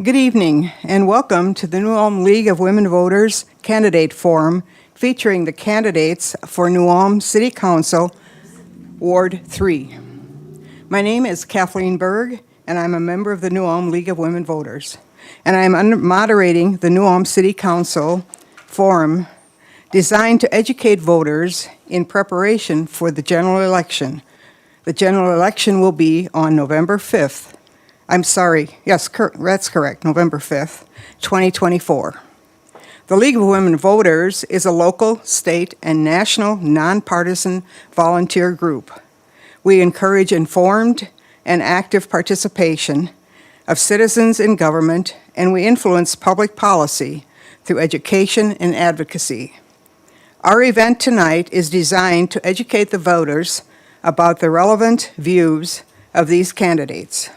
Good evening, and welcome to the New Ulm League of Women Voters Candidate Forum featuring the candidates for New Ulm City Council, Ward 3. My name is Kathleen Berg, and I'm a member of the New Ulm League of Women Voters. And I am moderating the New Ulm City Council Forum designed to educate voters in preparation for the general election. The general election will be on November 5th. I'm sorry, yes, that's correct, November 5th, 2024. The League of Women Voters is a local, state, and national nonpartisan volunteer group. We encourage informed and active participation of citizens in government, and we influence public policy through education and advocacy. Our event tonight is designed to educate the voters about the relevant views of these candidates.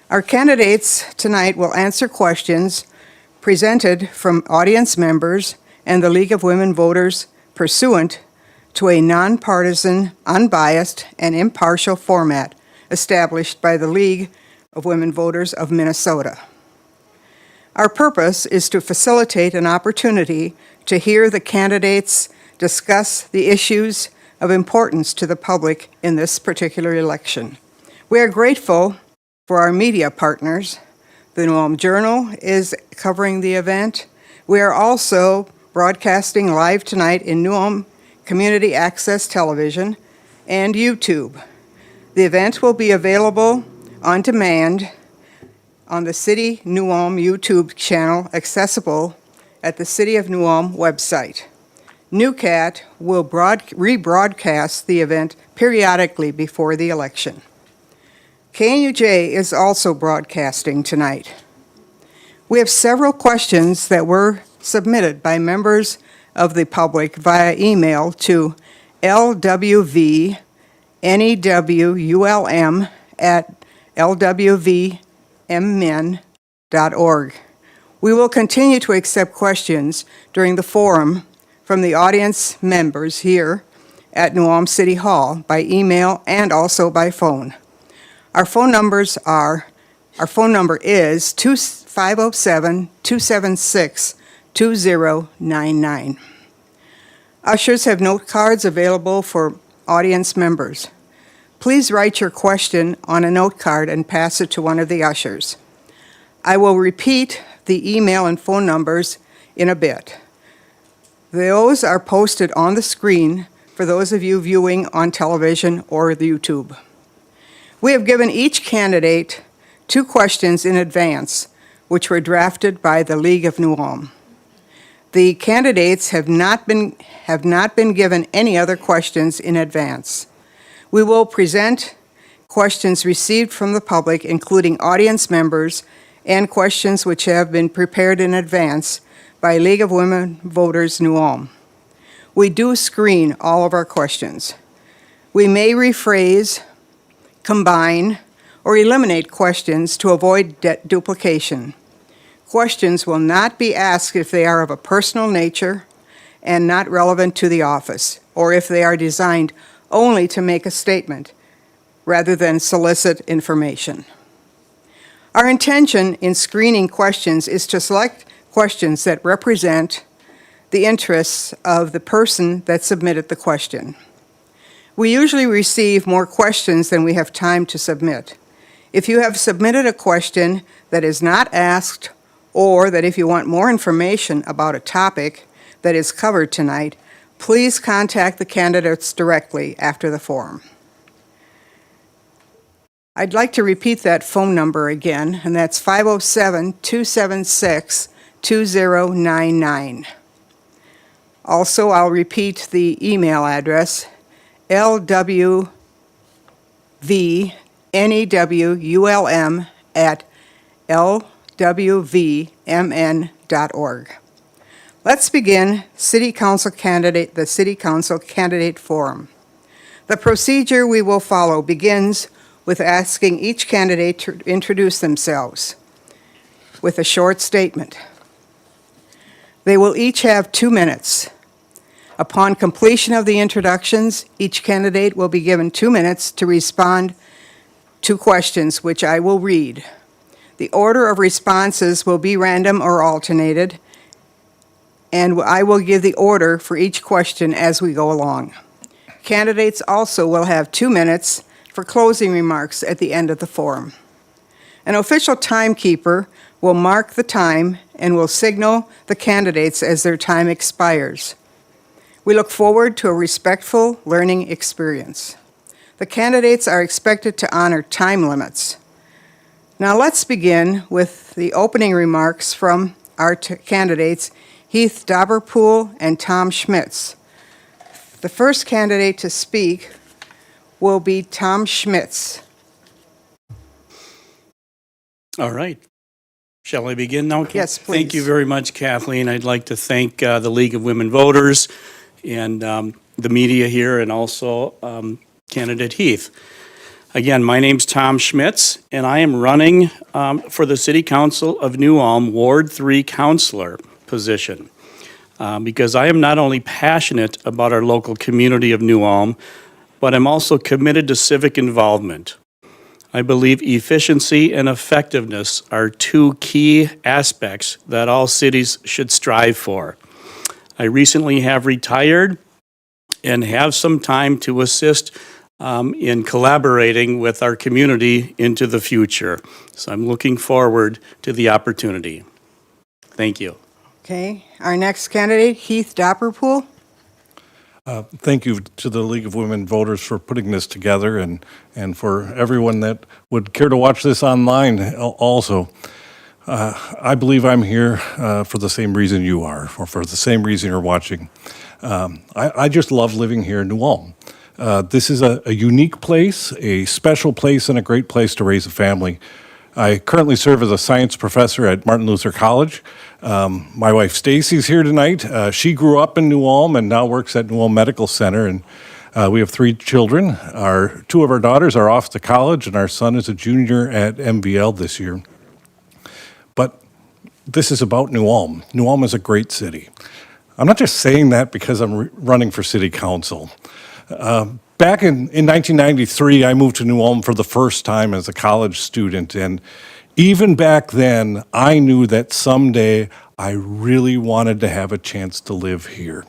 Our candidates tonight will answer questions presented from audience members and the League of Women Voters pursuant to a nonpartisan, unbiased, and impartial format established by the League of Women Voters of Minnesota. Our purpose is to facilitate an opportunity to hear the candidates discuss the issues of importance to the public in this particular election. We are grateful for our media partners. The New Ulm Journal is covering the event. We are also broadcasting live tonight in New Ulm Community Access Television and YouTube. The event will be available on demand on the City New Ulm YouTube channel, accessible at the City of New Ulm website. NewCat will rebroadcast the event periodically before the election. KNUJ is also broadcasting tonight. We have several questions that were submitted by members of the public via email to lwvnewulm@lwvmmin.org. We will continue to accept questions during the forum from the audience members here at New Ulm City Hall by email and also by phone. Our phone number is 507-276-2099. Ushers have note cards available for audience members. Please write your question on a note card and pass it to one of the ushers. I will repeat the email and phone numbers in a bit. Those are posted on the screen for those of you viewing on television or YouTube. We have given each candidate 2 questions in advance, which were drafted by the League of New Ulm. The candidates have not been given any other questions in advance. We will present questions received from the public, including audience members, and questions which have been prepared in advance by League of Women Voters New Ulm. We do screen all of our questions. We may rephrase, combine, or eliminate questions to avoid duplication. Questions will not be asked if they are of a personal nature and not relevant to the office, or if they are designed only to make a statement rather than solicit information. Our intention in screening questions is to select questions that represent the interests of the person that submitted the question. We usually receive more questions than we have time to submit. If you have submitted a question that is not asked, or that if you want more information about a topic that is covered tonight, please contact the candidates directly after the forum. I'd like to repeat that phone number again, and that's 507-276-2099. Also, I'll repeat the email address, lwvnewulm@lwvmn.org. Let's begin the City Council Candidate Forum. The procedure we will follow begins with asking each candidate to introduce themselves with a short statement. They will each have 2 minutes. Upon completion of the introductions, each candidate will be given 2 minutes to respond to questions, which I will read. The order of responses will be random or alternated, and I will give the order for each question as we go along. Candidates also will have 2 minutes for closing remarks at the end of the forum. An official timekeeper will mark the time and will signal the candidates as their time expires. We look forward to a respectful learning experience. The candidates are expected to honor time limits. Now let's begin with the opening remarks from our candidates, Heath Dobberpool and Tom Schmitz. The first candidate to speak will be Tom Schmitz. All right. Shall I begin now? Yes, please. Thank you very much, Kathleen. I'd like to thank the League of Women Voters and the media here, and also candidate Heath. Again, my name's Tom Schmitz, and I am running for the City Council of New Ulm Ward 3 Councilor position, because I am not only passionate about our local community of New Ulm, but I'm also committed to civic involvement. I believe efficiency and effectiveness are two key aspects that all cities should strive for. I recently have retired and have some time to assist in collaborating with our community into the future. So I'm looking forward to the opportunity. Thank you. Okay, our next candidate, Heath Dobberpool. Thank you to the League of Women Voters for putting this together, and for everyone that would care to watch this online also. I believe I'm here for the same reason you are, or for the same reason you're watching. I just love living here in New Ulm. This is a unique place, a special place, and a great place to raise a family. I currently serve as a science professor at Martin Luther College. My wife Stacy's here tonight. She grew up in New Ulm and now works at New Ulm Medical Center, and we have 3 children. Two of our daughters are off to college, and our son is a junior at MVL this year. But this is about New Ulm. New Ulm is a great city. I'm not just saying that because I'm running for city council. Back in 1993, I moved to New Ulm for the first time as a college student, and even back then, I knew that someday I really wanted to have a chance to live here.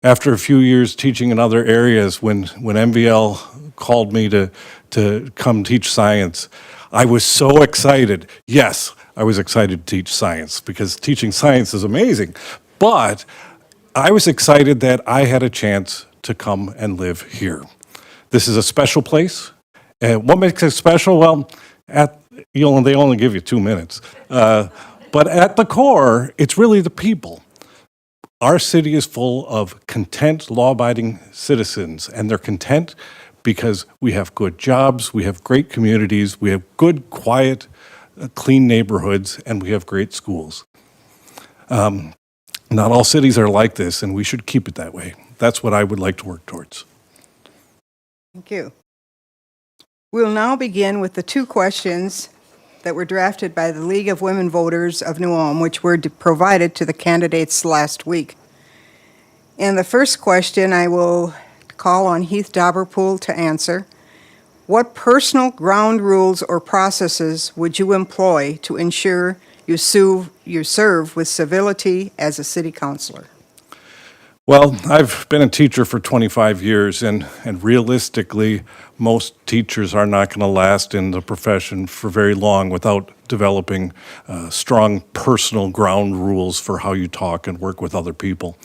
After a few years teaching in other areas, when MVL called me to come teach science, I was so excited. Yes, I was excited to teach science because teaching science is amazing, but I was excited that I had a chance to come and live here. This is a special place. And what makes it special? Well, they only give you 2 minutes. But at the core, it's really the people. Our city is full of content, law-abiding citizens, and they're content because we have good jobs, we have great communities, we have good, quiet, clean neighborhoods, and we have great schools. Not all cities are like this, and we should keep it that way. That's what I would like to work towards. Thank you. We'll now begin with the 2 questions that were drafted by the League of Women Voters of New Ulm, which were provided to the candidates last week. And the first question I will call on Heath Dobberpool to answer. What personal ground rules or processes would you employ to ensure you serve with civility as a city councilor? Well, I've been a teacher for 25 years, and realistically, most teachers are not going to last in the profession for very long without developing strong personal ground rules for how you talk and work with other people.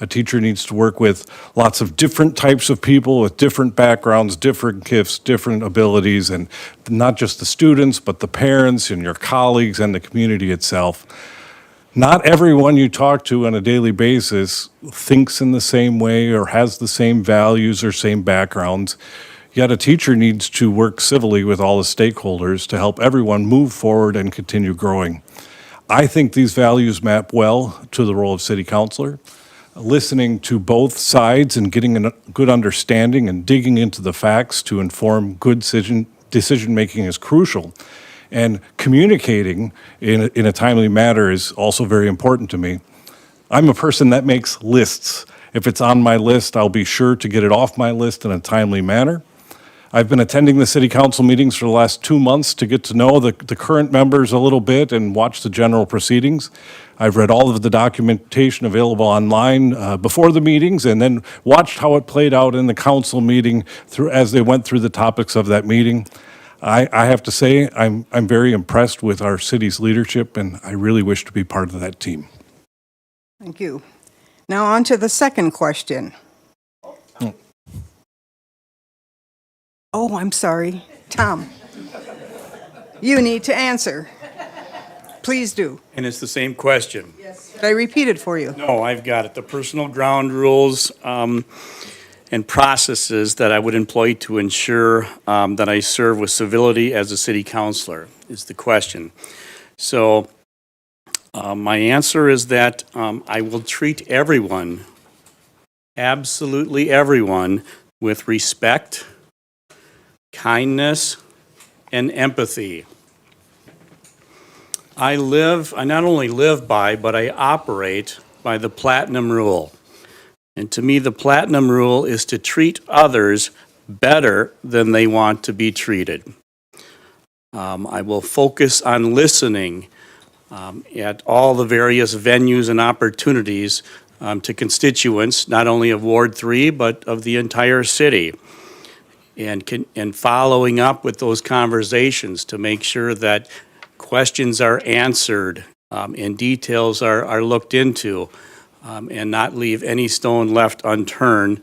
A teacher needs to work with lots of different types of people with different backgrounds, different gifts, different abilities, and not just the students, but the parents and your colleagues and the community itself. Not everyone you talk to on a daily basis thinks in the same way or has the same values or same backgrounds. Yet a teacher needs to work civilly with all the stakeholders to help everyone move forward and continue growing. I think these values map well to the role of city councilor. Listening to both sides and getting a good understanding and digging into the facts to inform good decision-making is crucial. And communicating in a timely manner is also very important to me. I'm a person that makes lists. If it's on my list, I'll be sure to get it off my list in a timely manner. I've been attending the city council meetings for the last 2 months to get to know the current members a little bit and watch the general proceedings. I've read all of the documentation available online before the meetings and then watched how it played out in the council meeting as they went through the topics of that meeting. I have to say, I'm very impressed with our city's leadership, and I really wish to be part of that team. Thank you. Now on to the second question. Oh, I'm sorry. Tom, you need to answer. Please do. And it's the same question. Did I repeat it for you? No, I've got it. The personal ground rules and processes that I would employ to ensure that I serve with civility as a city councilor is the question. So my answer is that I will treat everyone, absolutely everyone, with respect, kindness, and empathy. I not only live by, but I operate by the Platinum Rule. And to me, the Platinum Rule is to treat others better than they want to be treated. I will focus on listening at all the various venues and opportunities to constituents, not only of Ward 3, but of the entire city. And following up with those conversations to make sure that questions are answered and details are looked into, and not leave any stone left unturned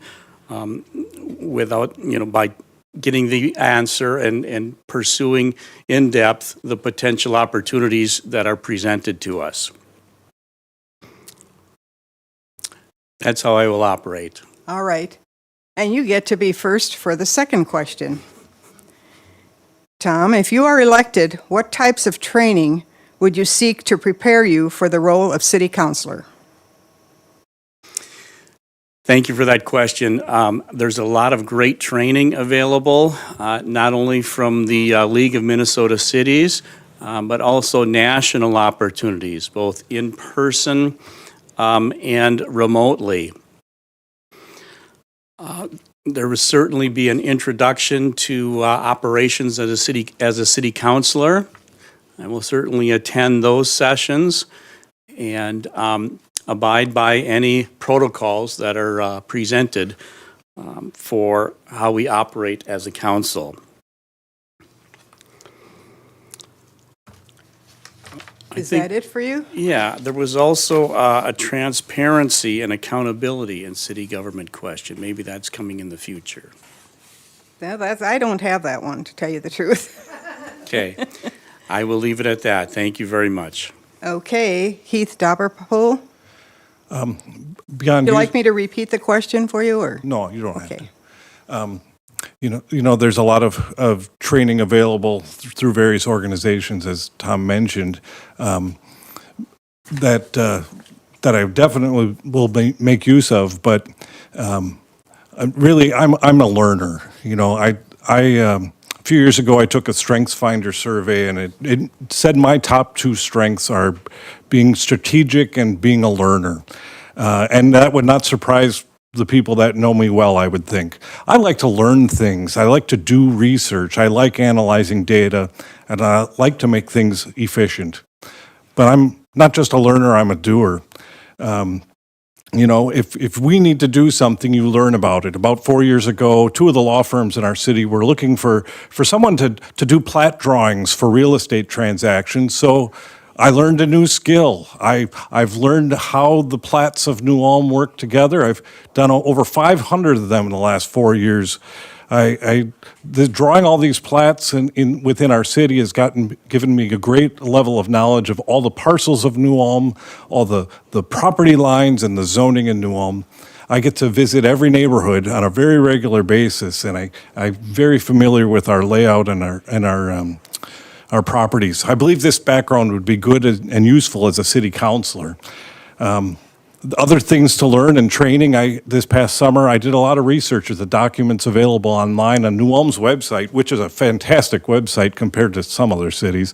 without, by getting the answer and pursuing in depth the potential opportunities that are presented to us. That's how I will operate. All right. And you get to be first for the second question. Tom, if you are elected, what types of training would you seek to prepare you for the role of city councilor? Thank you for that question. There's a lot of great training available, not only from the League of Minnesota Cities, but also national opportunities, both in person and remotely. There will certainly be an introduction to operations as a city councilor. I will certainly attend those sessions and abide by any protocols that are presented for how we operate as a council. Is that it for you? Yeah, there was also a transparency and accountability in city government question. Maybe that's coming in the future. I don't have that one, to tell you the truth. Okay, I will leave it at that. Thank you very much. Okay, Heath Dobberpool, Beyond would you like me to repeat the question for you, or? No, you don't have Okay. to. There's a lot of training available through various organizations, as Tom mentioned, that I definitely will make use of. But really, I'm a learner. A few years ago, I took a StrengthsFinder survey, and it said my top two strengths are being strategic and being a learner. And that would not surprise the people that know me well, I would think. I like to learn things. I like to do research. I like analyzing data, and I like to make things efficient. But I'm not just a learner, I'm a doer. If we need to do something, you learn about it. About 4 years ago, two of the law firms in our city were looking for someone to do plat drawings for real estate transactions. So I learned a new skill. I've learned how the plats of New Ulm work together. I've done over 500 of them in the last 4 years. Drawing all these plats within our city has given me a great level of knowledge of all the parcels of New Ulm, all the property lines and the zoning in New Ulm. I get to visit every neighborhood on a very regular basis, and I'm very familiar with our layout and our properties. I believe this background would be good and useful as a city councilor. other things to learn and training. This past summer, I did a lot of research at the documents available online on New Ulm's website, which is a fantastic website compared to some other cities.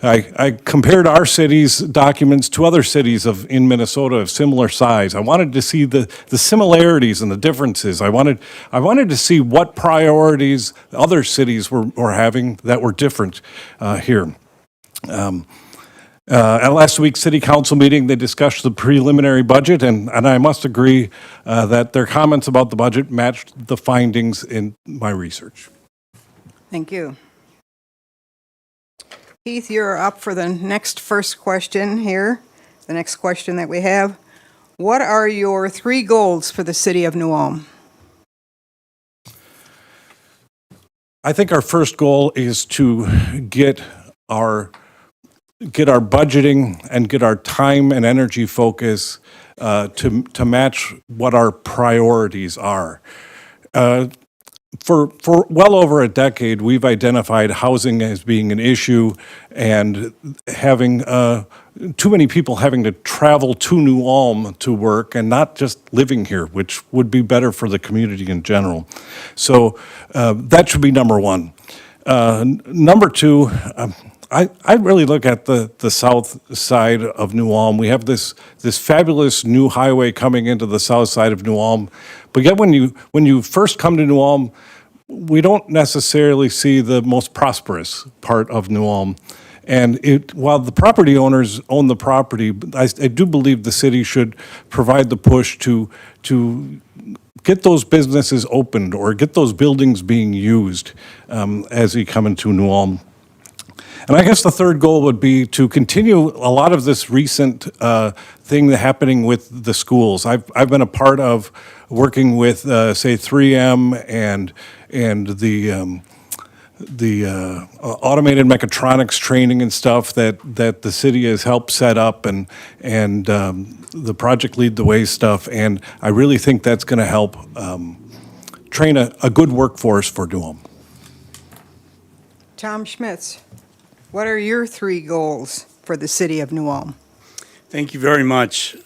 I compared our city's documents to other cities in Minnesota of similar size. I wanted to see the similarities and the differences. I wanted to see what priorities other cities were having that were different here. At last week's city council meeting, they discussed the preliminary budget, and I must agree that their comments about the budget matched the findings in my research. Thank you. Heath, you're up for the next first question here, the next question that we have. What are your 3 goals for the city of New Ulm? I think our first goal is to get our budgeting and get our time and energy focus to match what our priorities are. For well over a decade, we've identified housing as being an issue and having too many people having to travel to New Ulm to work and not just living here, which would be better for the community in general. So that should be number one. Number two, I really look at the south side of New Ulm. We have this fabulous new highway coming into the south side of New Ulm, but yet when you first come to New Ulm, we don't necessarily see the most prosperous part of New Ulm. And while the property owners own the property, I do believe the city should provide the push to get those businesses opened or get those buildings being used as you come into New Ulm. And I guess the third goal would be to continue a lot of this recent thing happening with the schools. I've been a part of working with, say, 3M and the automated mechatronics training and stuff that the city has helped set up and the Project Lead the Way stuff. And I really think that's going to help train a good workforce for New Ulm. Tom Schmitz, what are your 3 goals for the city of New Ulm? Thank you very much.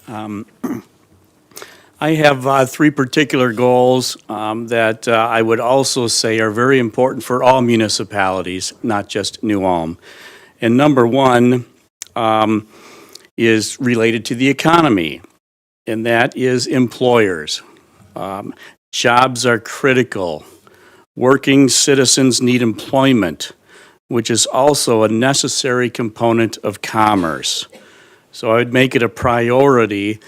I have 3 particular goals that I would also say are very important for all municipalities, not just New Ulm. And number 1 is related to the economy, and that is employers. Jobs are critical. Working citizens need employment, which is also a necessary component of commerce. So I would make it a priority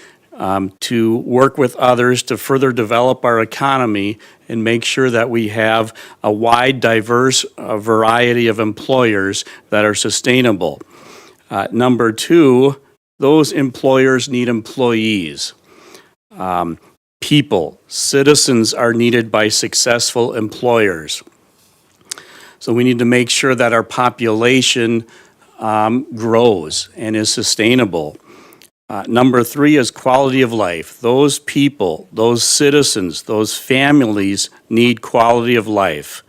to work with others to further develop our economy and make sure that we have a wide, diverse variety of employers that are sustainable. Number 2, those employers need employees. Citizens are needed by successful employers. So we need to make sure that our population grows and is sustainable. Number 3 is quality of life. Those people, those citizens, those families need quality of life.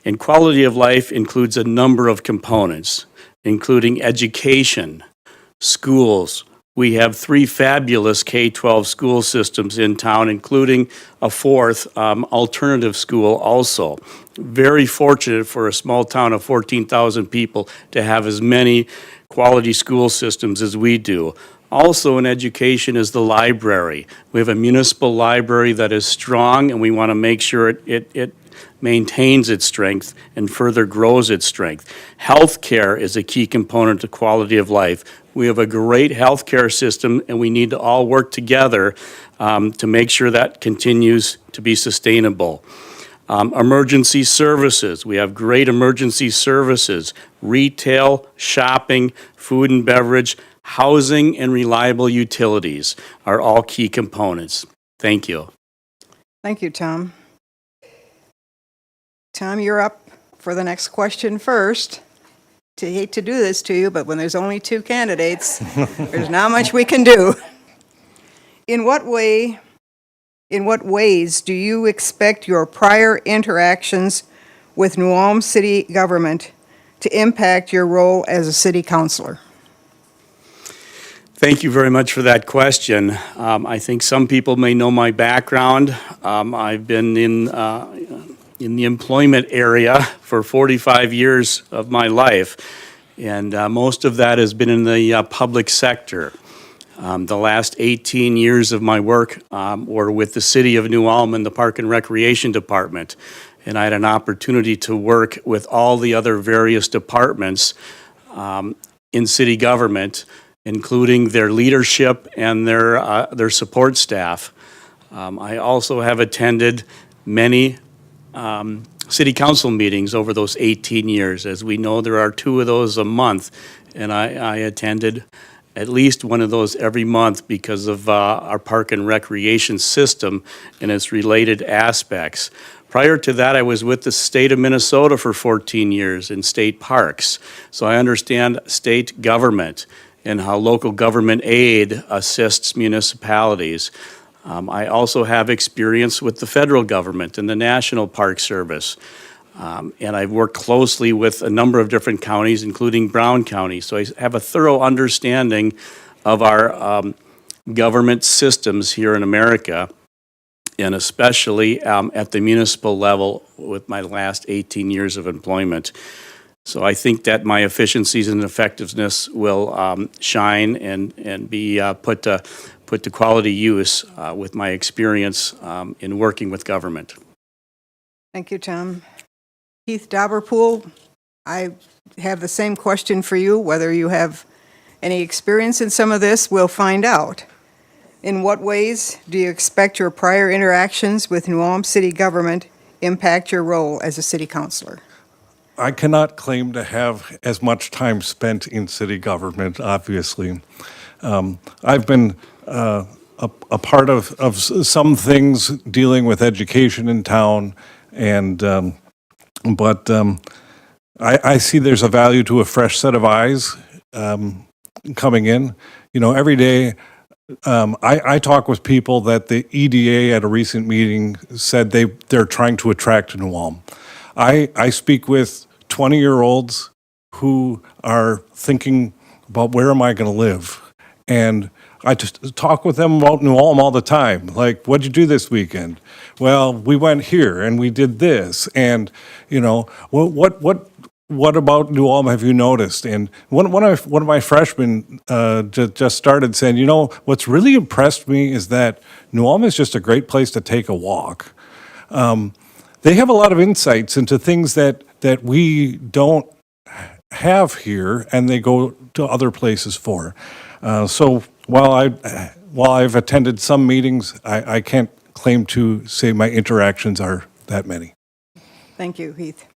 And quality of life includes a number of components, including education, schools. We have 3 fabulous K-12 school systems in town, including a 4th alternative school also. Very fortunate for a small town of 14,000 people to have as many quality school systems as we do. Also in education is the library. We have a municipal library that is strong, and we want to make sure it maintains its strength and further grows its strength. Healthcare is a key component to quality of life. We have a great healthcare system, and we need to all work together to make sure that continues to be sustainable. Emergency services. We have great emergency services. Retail, shopping, food and beverage, housing, and reliable utilities are all key components. Thank you. Thank you, Tom. Tom, you're up for the next question first. I hate to do this to you, but when there's only 2 candidates, there's not much we can do. In what ways do you expect your prior interactions with New Ulm city government to impact your role as a city councilor? Thank you very much for that question. I think some people may know my background. I've been in the employment area for 45 years of my life, and most of that has been in the public sector. The last 18 years of my work were with the City of New Ulm and the Park and Recreation Department, and I had an opportunity to work with all the other various departments in city government, including their leadership and their support staff. I also have attended many city council meetings over those 18 years. As we know, there are 2 of those a month, and I attended at least one of those every month because of our park and recreation system and its related aspects. Prior to that, I was with the state of Minnesota for 14 years in state parks, so I understand state government and how local government aid assists municipalities. I also have experience with the federal government and the National Park Service. And I've worked closely with a number of different counties, including Brown County. So I have a thorough understanding of our government systems here in America, and especially at the municipal level with my last 18 years of employment. So I think that my efficiencies and effectiveness will shine and be put to quality use with my experience in working with government. Thank you, Tom. Keith Dauberpool, I have the same question for you. Whether you have any experience in some of this, we'll find out. In what ways do you expect your prior interactions with New Ulm city government impact your role as a city councilor? I cannot claim to have as much time spent in city government, obviously. I've been a part of some things dealing with education in town, but I see there's a value to a fresh set of eyes coming in. You know, every day I talk with people that the EDA at a recent meeting said they're trying to attract to New Ulm. I speak with 20-year-olds who are thinking about where am I going to live, and I just talk with them about New Ulm all the time. Like, what'd you do this weekend? Well, we went here and we did this, and you know, what about New Ulm have you noticed? And one of my freshmen just started saying, you know, what's really impressed me is that New Ulm is just a great place to take a walk. They have a lot of insights into things that we don't have here, and they go to other places for. So while I've attended some meetings, I can't claim to say my interactions are that many. Thank you, Heath.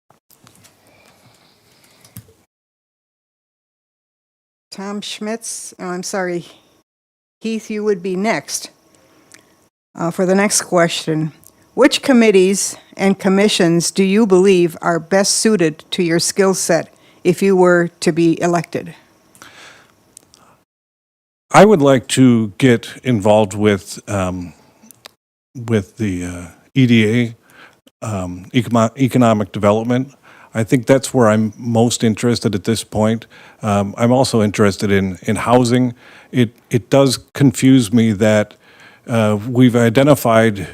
Tom Schmitz, I'm sorry, Heath, you would be next. For the next question, which committees and commissions do you believe are best suited to your skill set if you were to be elected? I would like to get involved with the EDA, economic development. I think that's where I'm most interested at this point. I'm also interested in housing. It does confuse me that we've identified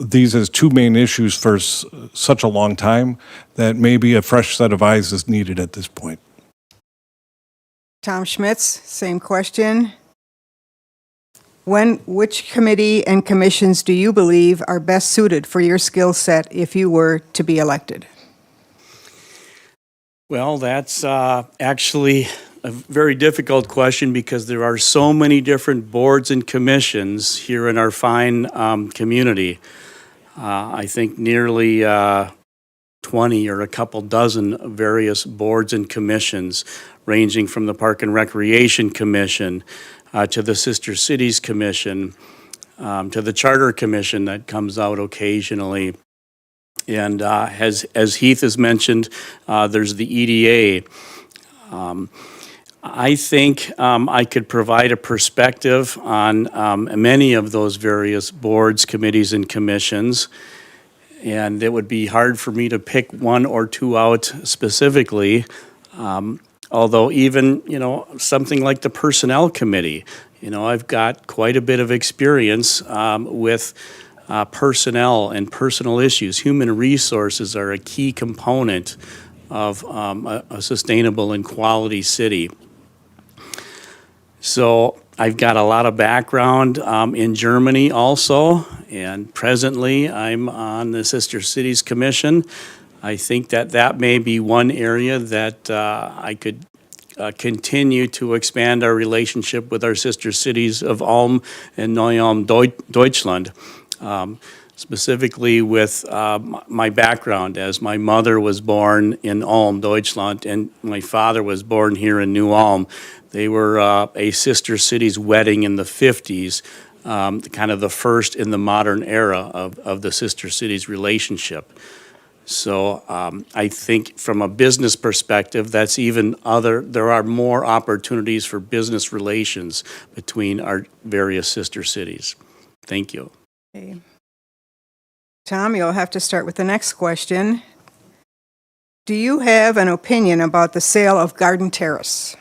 these as 2 main issues for such a long time that maybe a fresh set of eyes is needed at this point. Tom Schmitz, same question. Which committee and commissions do you believe are best suited for your skill set if you were to be elected? Well, that's actually a very difficult question because there are so many different boards and commissions here in our fine community. I think nearly 20 or a couple dozen various boards and commissions, ranging from the Park and Recreation Commission to the Sister Cities Commission, to the Charter Commission that comes out occasionally. And as Heath has mentioned, there's the EDA. I think I could provide a perspective on many of those various boards, committees, and commissions. And it would be hard for me to pick 1 or 2 out specifically. Although even, something like the Personnel Committee, I've got quite a bit of experience with personnel and personal issues. Human resources are a key component of a sustainable and quality city. So I've got a lot of background in Germany also, and presently I'm on the Sister Cities Commission. I think that may be one area that I could continue to expand our relationship with our sister cities of Ulm and Neu-Ulm, Deutschland. Specifically with my background, as my mother was born in Ulm, Deutschland, and my father was born here in New Ulm. They were a sister cities wedding in the 50s, kind of the first in the modern era of the sister cities relationship. So I think from a business perspective, that's there are more opportunities for business relations between our various sister cities. Thank you. Okay. Tom, you'll have to start with the next question. Do you have an opinion about the sale of Garden Terrace?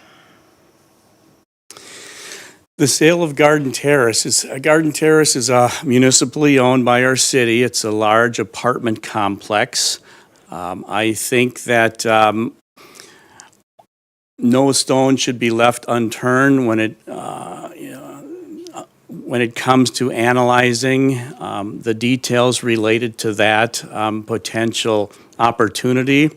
The sale of Garden Terrace is municipally owned by our city. It's a large apartment complex. I think that no stone should be left unturned when it comes to analyzing the details related to that potential opportunity.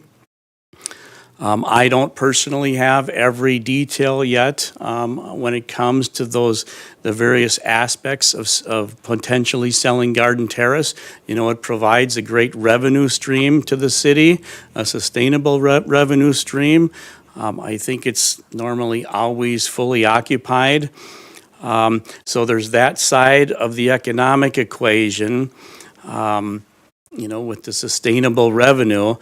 I don't personally have every detail yet when it comes to the various aspects of potentially selling Garden Terrace. It provides a great revenue stream to the city, a sustainable revenue stream. I think it's normally always fully occupied. So there's that side of the economic equation, with the sustainable revenue.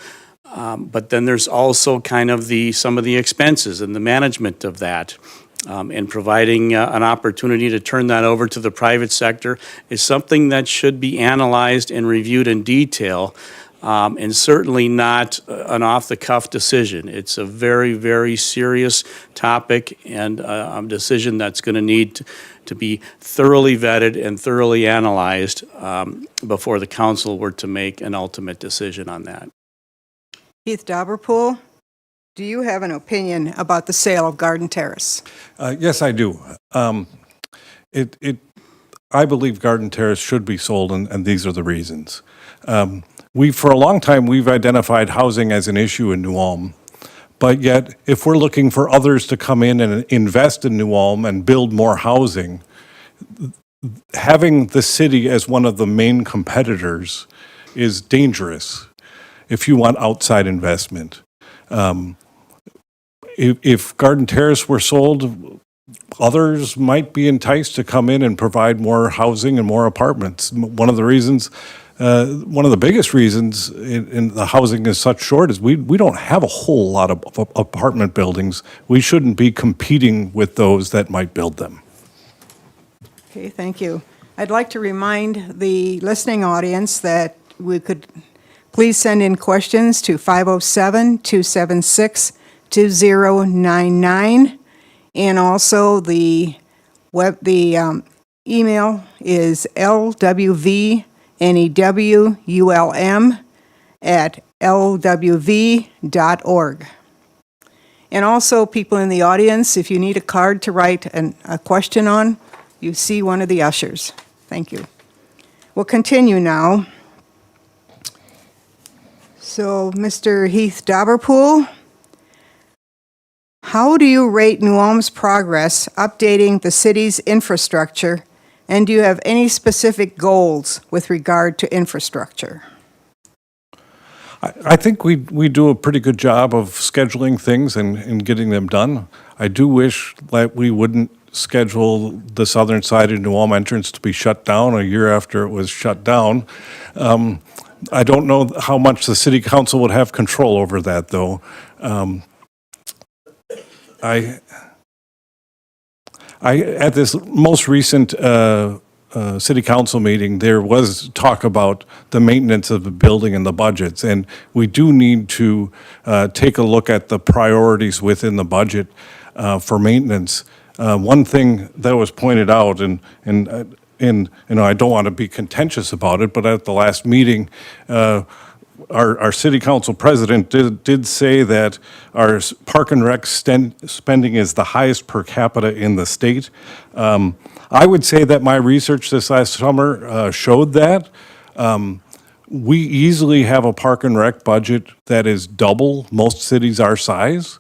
But then there's also kind of some of the expenses and the management of that. And providing an opportunity to turn that over to the private sector is something that should be analyzed and reviewed in detail, and certainly not an off-the-cuff decision. It's a very, very serious topic and a decision that's going to need to be thoroughly vetted and thoroughly analyzed before the council were to make an ultimate decision on that. Heath Dauberpool, do you have an opinion about the sale of Garden Terrace? Yes, I do. I believe Garden Terrace should be sold, and these are the reasons. For a long time, we've identified housing as an issue in New Ulm. But yet, if we're looking for others to come in and invest in New Ulm and build more housing, having the city as one of the main competitors is dangerous if you want outside investment. If Garden Terrace were sold, others might be enticed to come in and provide more housing and more apartments. One of the biggest reasons in the housing is such short is we don't have a whole lot of apartment buildings. We shouldn't be competing with those that might build them. Okay, thank you. I'd like to remind the listening audience that we could please send in questions to 507-276-2099, and also the email is lwvenewulm@lwv.org. And also, people in the audience, if you need a card to write a question on, you see one of the ushers. Thank you. We'll continue now. So, Mr. Heath Dauberpool, how do you rate New Ulm's progress updating the city's infrastructure, and do you have any specific goals with regard to infrastructure? I think we do a pretty good job of scheduling things and getting them done. I do wish that we wouldn't schedule the southern side of New Ulm entrance to be shut down a year after it was shut down. I don't know how much the city council would have control over that, though. At this most recent city council meeting, there was talk about the maintenance of the building and the budgets. And we do need to take a look at the priorities within the budget for maintenance. One thing that was pointed out, and I don't want to be contentious about it, but at the last meeting, our city council president did say that our park and rec spending is the highest per capita in the state. I would say that my research this last summer showed that. We easily have a park and rec budget that is double most cities our size.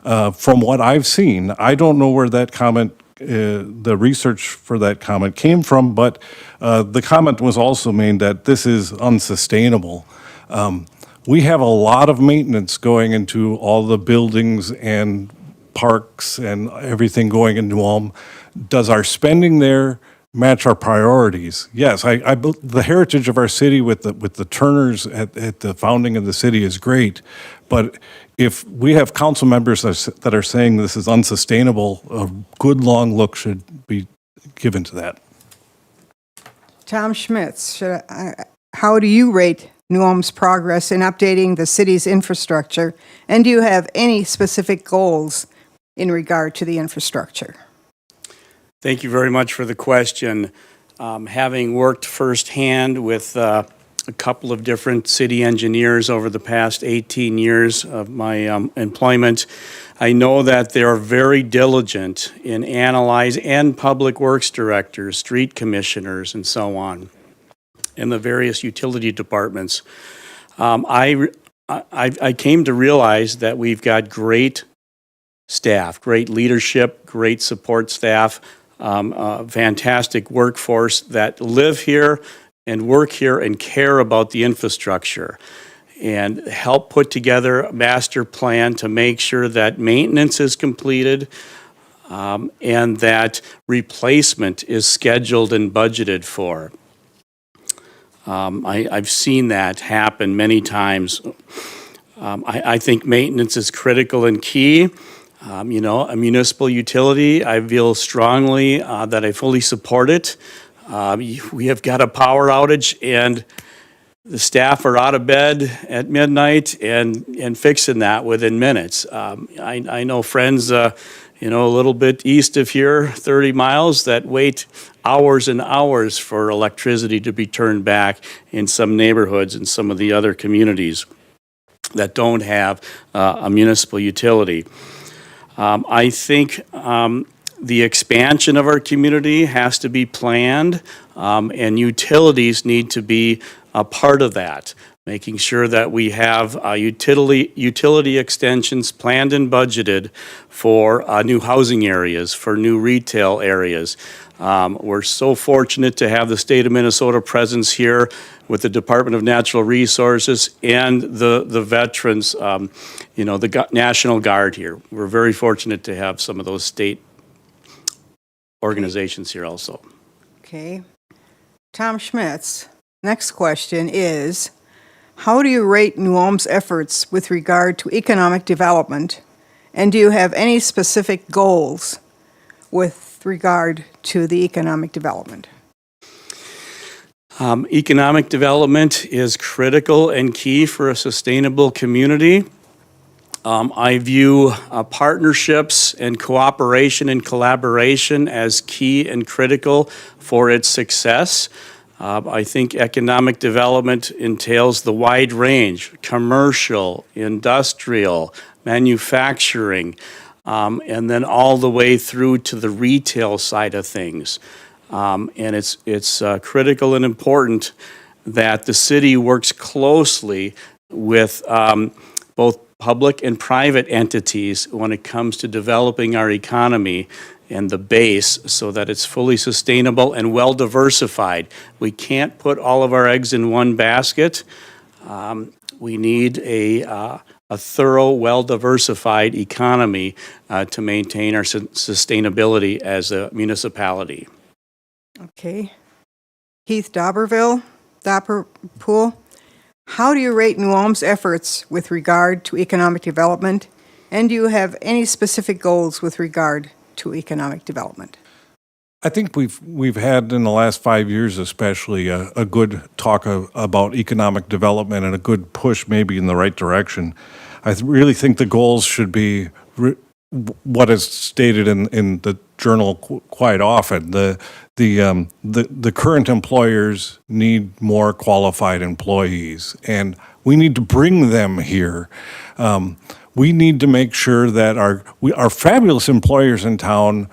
From what I've seen, I don't know where that comment, the research for that comment came from, but the comment was also made that this is unsustainable. We have a lot of maintenance going into all the buildings and parks and everything going into New Ulm. Does our spending there match our priorities? Yes, the heritage of our city with the Turners at the founding of the city is great, but if we have council members that are saying this is unsustainable, a good long look should be given to that. Tom Schmitz, how do you rate New Ulm's progress in updating the city's infrastructure, and do you have any specific goals in regard to the infrastructure? Thank you very much for the question. Having worked firsthand with a couple of different city engineers over the past 18 years of my employment, I know that they are very diligent in analyzing, and public works directors, street commissioners, and so on, in the various utility departments. I came to realize that we've got great staff, great leadership, great support staff, fantastic workforce that live here and work here and care about the infrastructure and help put together a master plan to make sure that maintenance is completed and that replacement is scheduled and budgeted for. I've seen that happen many times. I think maintenance is critical and key. A municipal utility, I feel strongly that I fully support it. We have got a power outage and the staff are out of bed at midnight and fixing that within minutes. I know friends, a little bit east of here, 30 miles, that wait hours and hours for electricity to be turned back in some neighborhoods and some of the other communities that don't have a municipal utility. I think the expansion of our community has to be planned, and utilities need to be a part of that, making sure that we have utility extensions planned and budgeted for new housing areas, for new retail areas. We're so fortunate to have the state of Minnesota presence here with the Department of Natural Resources and the veterans, the National Guard here. We're very fortunate to have some of those state organizations here also. Okay. Tom Schmitz, next question is, how do you rate New Ulm's efforts with regard to economic development? And do you have any specific goals with regard to the economic development? Economic development is critical and key for a sustainable community. I view partnerships and cooperation and collaboration as key and critical for its success. I think economic development entails the wide range, commercial, industrial, manufacturing, and then all the way through to the retail side of things. And it's critical and important that the city works closely with both public and private entities when it comes to developing our economy and the base so that it's fully sustainable and well diversified. We can't put all of our eggs in one basket. We need a thorough, well-diversified economy to maintain our sustainability as a municipality. Okay. Heath Dobberpool, how do you rate New Ulm's efforts with regard to economic development? And do you have any specific goals with regard to economic development? I think we've had in the last 5 years especially a good talk about economic development and a good push maybe in the right direction. Really think the goals should be what is stated in the journal quite often. The current employers need more qualified employees, and we need to bring them here. We need to make sure that our fabulous employers in town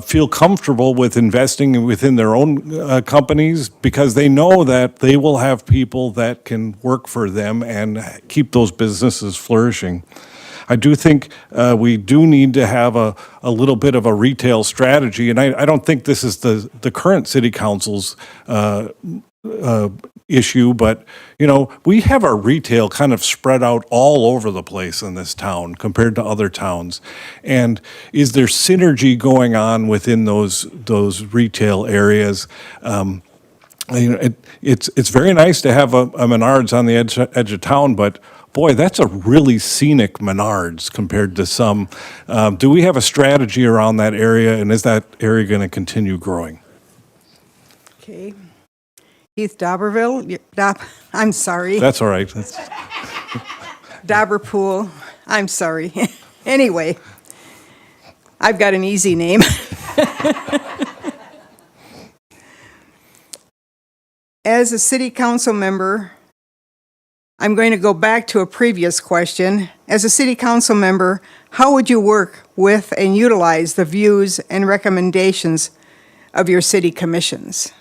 feel comfortable with investing within their own companies, because they know that they will have people that can work for them and keep those businesses flourishing. I do think we do need to have a little bit of a retail strategy, and I don't think this is the current city council's issue, but we have our retail kind of spread out all over the place in this town compared to other towns. And is there synergy going on within those retail areas? It's very nice to have a Menards on the edge of town, but boy, that's a really scenic Menards compared to some. Do we have a strategy around that area, and is that area going to continue growing? Okay. Heath Dobberville, I'm sorry. That's all right. Dobberpool, I'm sorry. Anyway, I've got an easy name. As a city council member, I'm going to go back to a previous question. As a city council member, how would you work with and utilize the views and recommendations of your city commissions?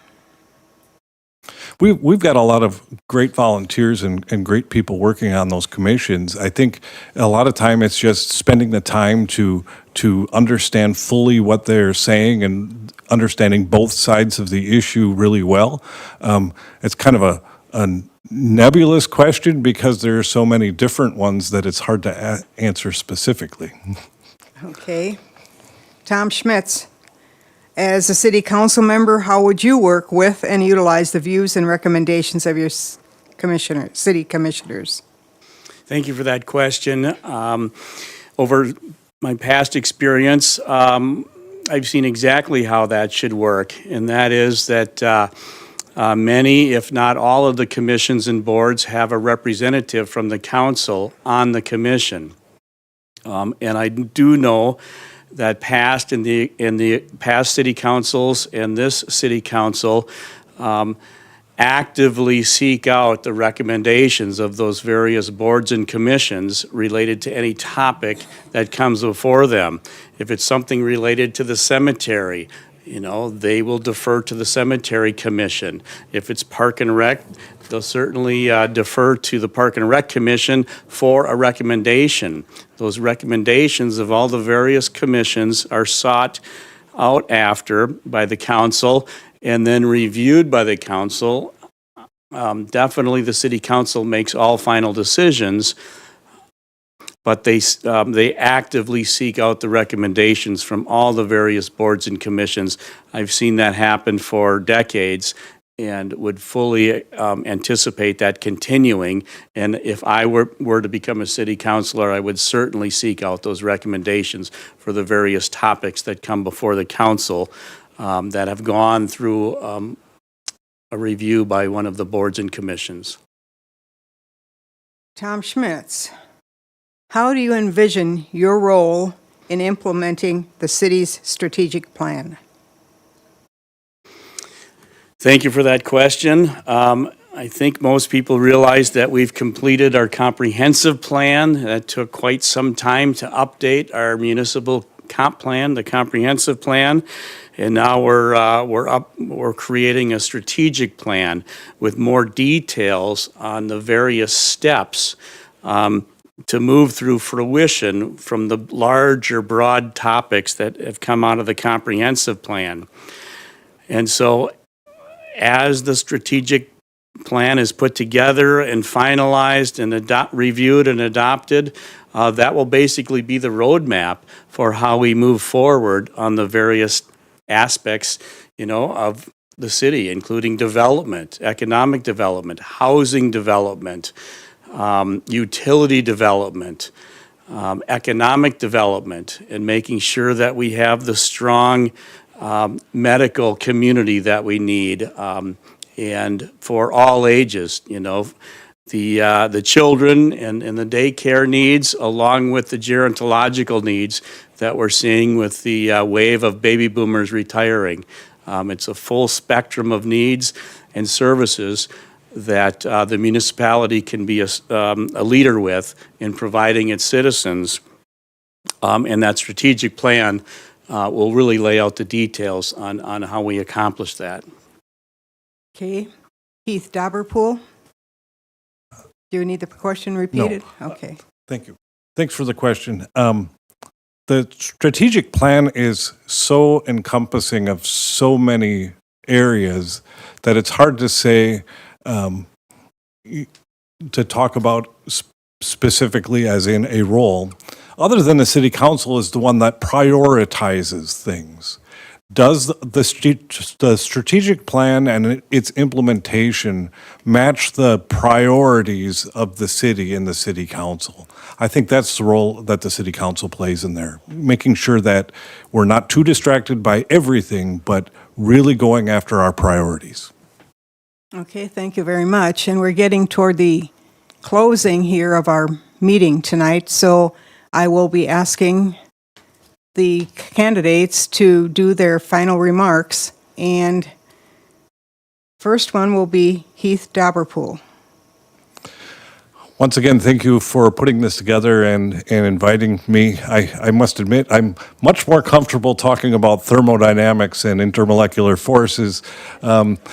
We've got a lot of great volunteers and great people working on those commissions. I think a lot of time it's just spending the time to understand fully what they're saying and understanding both sides of the issue really well. It's kind of a nebulous question because there are so many different ones that it's hard to answer specifically. Okay. Tom Schmitz. As a city council member, how would you work with and utilize the views and recommendations of your city commissioners? Thank you for that question. Over my past experience, I've seen exactly how that should work, and that is that many, if not all of the commissions and boards have a representative from the council on the commission. And I do know that past in the past city councils and this city council actively seek out the recommendations of those various boards and commissions related to any topic that comes before them. If it's something related to the cemetery, they will defer to the cemetery commission. If it's Park and Rec, they'll certainly defer to the Park and Rec Commission for a recommendation. Those recommendations of all the various commissions are sought out after by the council and then reviewed by the council. Definitely the city council makes all final decisions, but they actively seek out the recommendations from all the various boards and commissions. I've seen that happen for decades and would fully anticipate that continuing. And if I were to become a city councilor, I would certainly seek out those recommendations for the various topics that come before the council that have gone through a review by one of the boards and commissions. Tom Schmitz, how do you envision your role in implementing the city's strategic plan? Thank you for that question. I think most people realize that we've completed our comprehensive plan. That took quite some time to update our municipal comp plan, the comprehensive plan, and now we're creating a strategic plan with more details on the various steps to move through fruition from the larger, broad topics that have come out of the comprehensive plan. And so, as the strategic plan is put together and finalized and reviewed and adopted, that will basically be the roadmap for how we move forward on the various aspects, of the city, including development, economic development, housing development, utility development, economic development, and making sure that we have the strong medical community that we need, and for all ages, you know, the children and the daycare needs, along with the gerontological needs that we're seeing with the wave of baby boomers retiring. It's a full spectrum of needs and services that the municipality can be a leader with in providing its citizens. And that strategic plan will really lay out the details on how we accomplish that. Okay. Heath Dobberpool? Do you need the question repeated? Okay. Thank you. Thanks for the question. The strategic plan is so encompassing of so many areas that it's hard to say, to talk about specifically as in a role, other than the city council is the one that prioritizes things. Does the strategic plan and its implementation match the priorities of the city and the city council? I think that's the role that the city council plays in there, making sure that we're not too distracted by everything, but really going after our priorities. Okay, thank you very much. And we're getting toward the closing here of our meeting tonight, so I will be asking the candidates to do their final remarks. And first one will be Heath Dobberpool. Once again, thank you for putting this together and inviting me. I must admit, I'm much more comfortable talking about thermodynamics and intermolecular forces than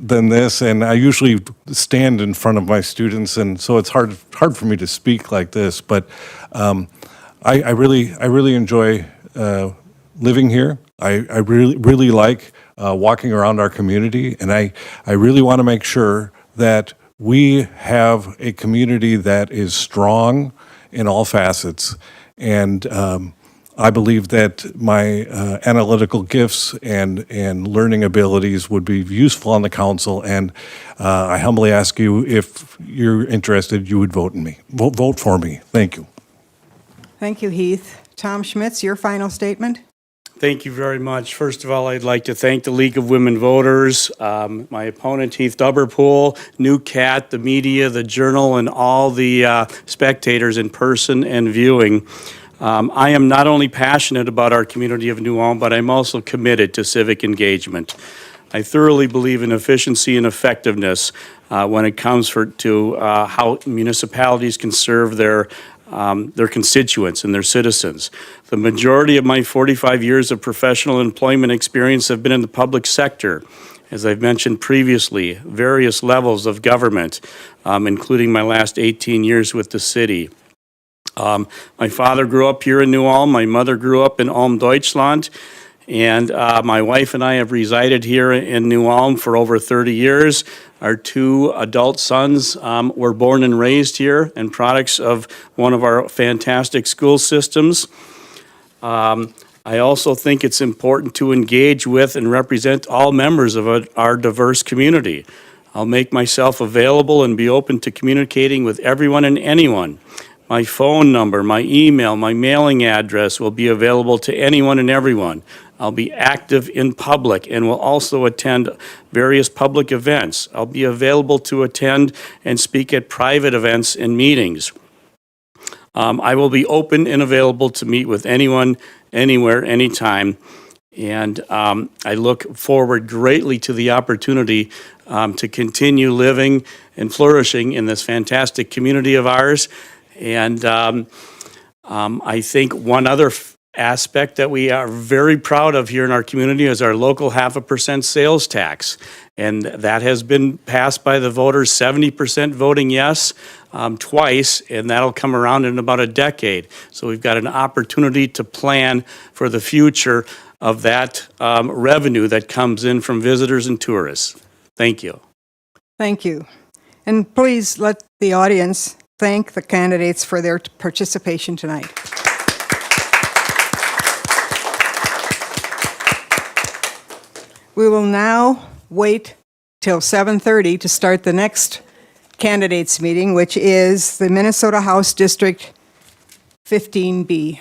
this, and I usually stand in front of my students, and so it's hard for me to speak like this. But I really enjoy living here. I really like walking around our community, and I really want to make sure that we have a community that is strong in all facets. And I believe that my analytical gifts and learning abilities would be useful on the council. And I humbly ask you, if you're interested, you would vote for me. Thank you. Thank you, Heath. Tom Schmitz, your final statement? Thank you very much. First of all, I'd like to thank the League of Women Voters, my opponent, Heath Dobberpool, New Cat, the media, the Journal, and all the spectators in person and viewing. I am not only passionate about our community of New Ulm, but I'm also committed to civic engagement. I thoroughly believe in efficiency and effectiveness when it comes to how municipalities can serve their constituents and their citizens. The majority of my 45 years of professional employment experience have been in the public sector. As I've mentioned previously, various levels of government, including my last 18 years with the city. My father grew up here in New Ulm. My mother grew up in Ulm, Deutschland. And my wife and I have resided here in New Ulm for over 30 years. Our two adult sons were born and raised here and products of one of our fantastic school systems. I also think it's important to engage with and represent all members of our diverse community. I'll make myself available and be open to communicating with everyone and anyone. My phone number, my email, my mailing address will be available to anyone and everyone. I'll be active in public and will also attend various public events. I'll be available to attend and speak at private events and meetings. I will be open and available to meet with anyone, anywhere, anytime. And I look forward greatly to the opportunity to continue living and flourishing in this fantastic community of ours. And I think one other aspect that we are very proud of here in our community is our local 0.5% sales tax. And that has been passed by the voters, 70% voting yes twice, and that'll come around in about a decade. So we've got an opportunity to plan for the future of that revenue that comes in from visitors and tourists. Thank you. Thank you. And please let the audience thank the candidates for their participation tonight. We will now wait till 7:30 to start the next candidates meeting, which is the Minnesota House District 15B.